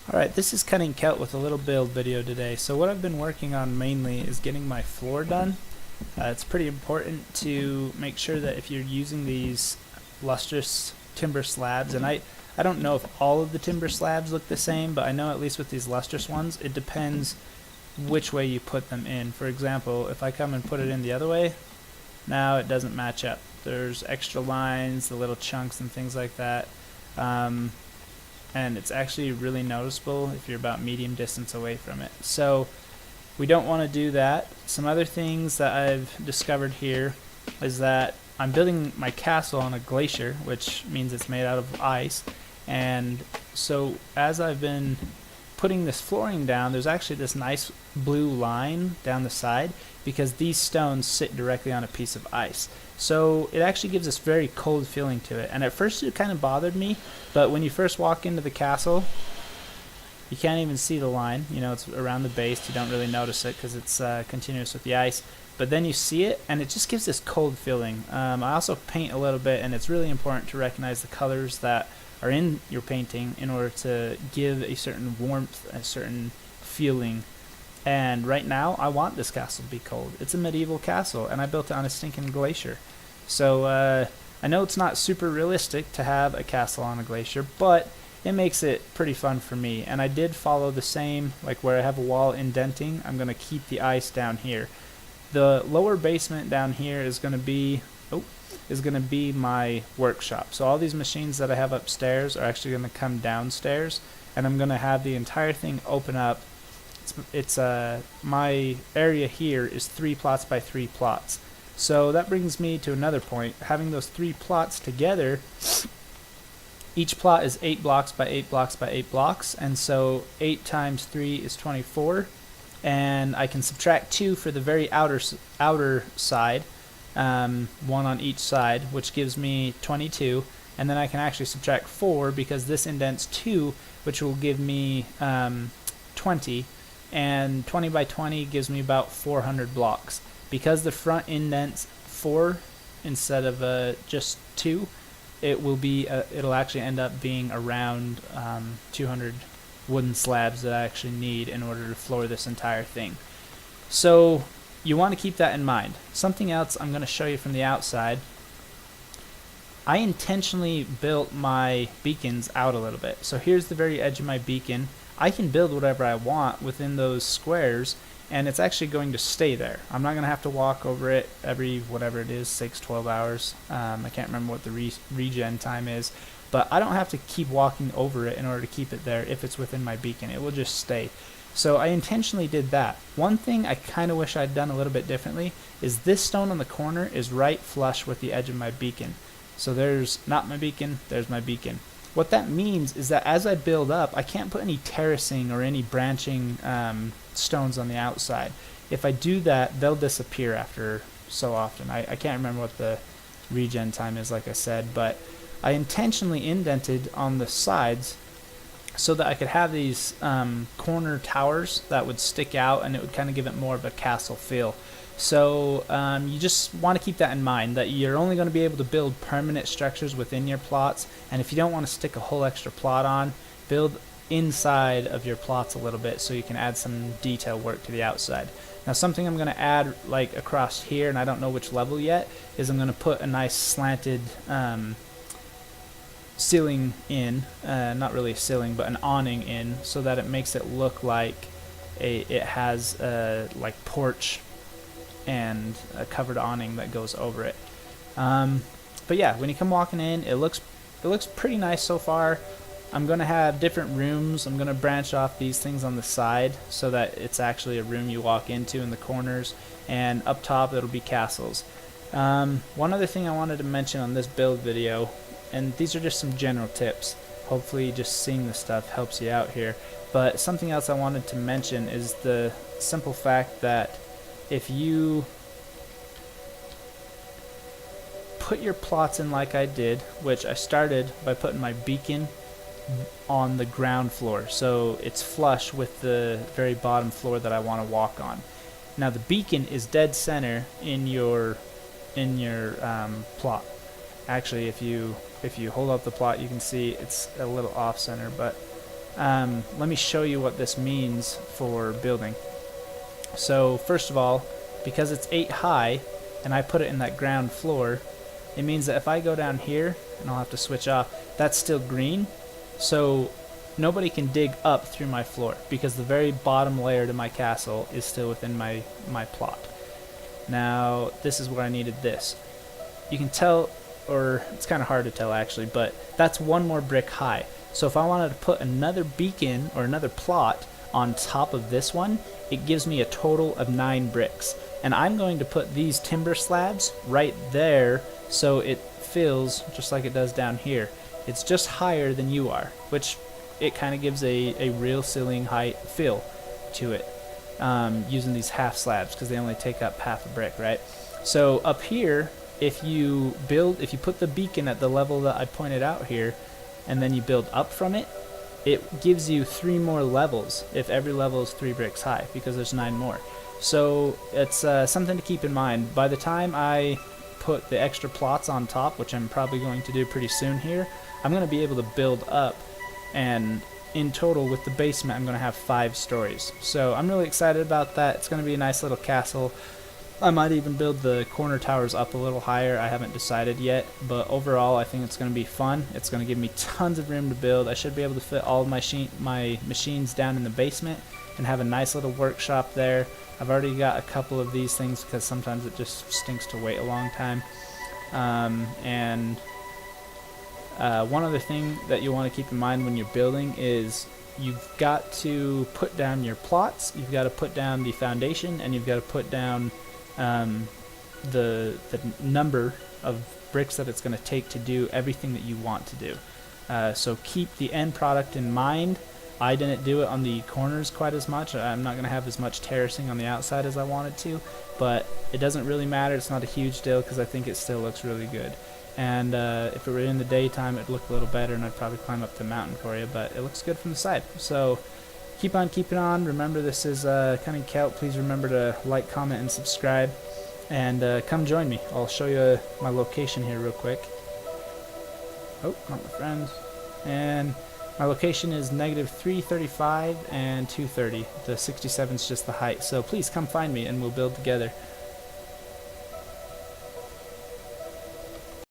Alright, this is Cutting Kelp with a little build video today. So what I've been working on mainly is getting my floor done. It's pretty important to make sure that if you're using these lustrous timber slabs, and I don't know if all of the timber slabs look the same, but I know at least with these lustrous ones, it depends which way you put them in. For example, if I come and put it in the other way, now it doesn't match up. There's extra lines, the little chunks and things like that. And it's actually really noticeable if you're about medium distance away from it. So we don't want to do that. Some other things that I've discovered here is that I'm building my castle on a glacier, which means it's made out of ice. And so as I've been putting this flooring down, there's actually this nice blue line down the side because these stones sit directly on a piece of ice. So it actually gives this very cold feeling to it. And at first it kind of bothered me, but when you first walk into the castle, you can't even see the line. You know, it's around the base. You don't really notice it because it's continuous with the ice. But then you see it, and it just gives this cold feeling. I also paint a little bit, and it's really important to recognize the colors that are in your painting in order to give a certain warmth, a certain feeling. And right now, I want this castle to be cold. It's a medieval castle, and I built it on a stinking glacier. So I know it's not super realistic to have a castle on a glacier, but it makes it pretty fun for me. And I did follow the same, like where I have a wall indenting, I'm going to keep the ice down here. The lower basement down here is going to be my workshop. So all these machines that I have upstairs are actually going to come downstairs, and I'm going to have the entire thing open up. It's my area here is 3 plots by 3 plots. So that brings me to another point. Having those 3 plots together, each plot is 8 blocks by 8 blocks by 8 blocks, and so 8 times 3 is 24. And I can subtract 2 for the very outer side, 1 on each side, which gives me 22. And then I can actually subtract 4 because this indents 2, which will give me 20. And 20 by 20 gives me about 400 blocks. Because the front indents 4 instead of just 2, it'll actually end up being around 200 wooden slabs that I actually need in order to floor this entire thing. So you want to keep that in mind. Something else I'm going to show you from the outside. I intentionally built my beacons out a little bit. So here's the very edge of my beacon. I can build whatever I want within those squares, and it's actually going to stay there. I'm not going to have to walk over it every, whatever it is, 6-12 hours. I can't remember what the regen time is, but I don't have to keep walking over it in order to keep it there if it's within my beacon. It will just stay. So I intentionally did that. One thing I kind of wish I'd done a little bit differently is this stone on the corner is right flush with the edge of my beacon. So there's not my beacon, there's my beacon. What that means is that as I build up, I can't put any terracing or any branching stones on the outside. If I do that, they'll disappear after so often. I can't remember what the regen time is, like I said, but I intentionally indented on the sides so that I could have these corner towers that would stick out, and it would kind of give it more of a castle feel. So you just want to keep that in mind, that you're only going to be able to build permanent structures within your plots, and if you don't want to stick a whole extra plot on, build inside of your plots a little bit so you can add some detail work to the outside. Now something I'm going to add like across here, and I don't know which level yet, is I'm going to put a nice slanted ceiling in, not really a ceiling but an awning in, so that it makes it look like it has like porch and a covered awning that goes over it. But yeah, when you come walking in, it looks pretty nice so far. I'm going to have different rooms. I'm going to branch off these things on the side so that it's actually a room you walk into in the corners, and up top it'll be castles. One other thing I wanted to mention on this build video, and these are just some general tips, hopefully just seeing this stuff helps you out here, but something else I wanted to mention is the simple fact that if you put your plots in like I did, which I started by putting my beacon on the ground floor, so it's flush with the very bottom floor that I want to walk on. Now the beacon is dead center in your plot. Actually, if you hold up the plot, you can see it's a little off center, but let me show you what this means for building. So first of all, because it's 8 high and I put it in that ground floor, it means that if I go down here, and I'll have to switch off, that's still green, so nobody can dig up through my floor because the very bottom layer to my castle is still within my plot. Now this is where I needed this. You can tell, or it's kind of hard to tell actually, but that's one more brick high. So if I wanted to put another beacon or another plot on top of this one, it gives me a total of 9 bricks. And I'm going to put these timber slabs right there so it fills just like it does down here. It's just higher than you are, which it kind of gives a real ceiling height feel to it, using these half slabs because they only take up half a brick, right? So up here, if you put the beacon at the level that I pointed out here, and then you build up from it, it gives you 3 more levels if every level is 3 bricks high, because there's 9 more. So it's something to keep in mind. By the time I put the extra plots on top, which I'm probably going to do pretty soon here, I'm going to be able to build up, and in total with the basement I'm going to have 5 stories. So I'm really excited about that. It's going to be a nice little castle. I might even build the corner towers up a little higher. I haven't decided yet, but overall I think it's going to be fun. It's going to give me tons of room to build. I should be able to fit all of my machines down in the basement and have a nice little workshop there. I've already got a couple of these things because sometimes it just stinks to wait a long time. One other thing that you want to keep in mind when you're building is you've got to put down your plots, you've got to put down the foundation, and you've got to put down the number of bricks that it's going to take to do everything that you want to do. So keep the end product in mind. I didn't do it on the corners quite as much. I'm not going to have as much terracing on the outside as I wanted to, but it doesn't really matter. It's not a huge deal because I think it still looks really good. And if it were in the daytime, it'd look a little better, and I'd probably climb up the mountain for you, but it looks good from the side. So keep on keeping on. Remember, this is Cunning Kelp. Please remember to like, comment, and subscribe, and come join me. I'll show you my location here real quick. Oh, not my friend. And my location is -335 and 230. The 67 is just the height. So please come find me, and we'll build together.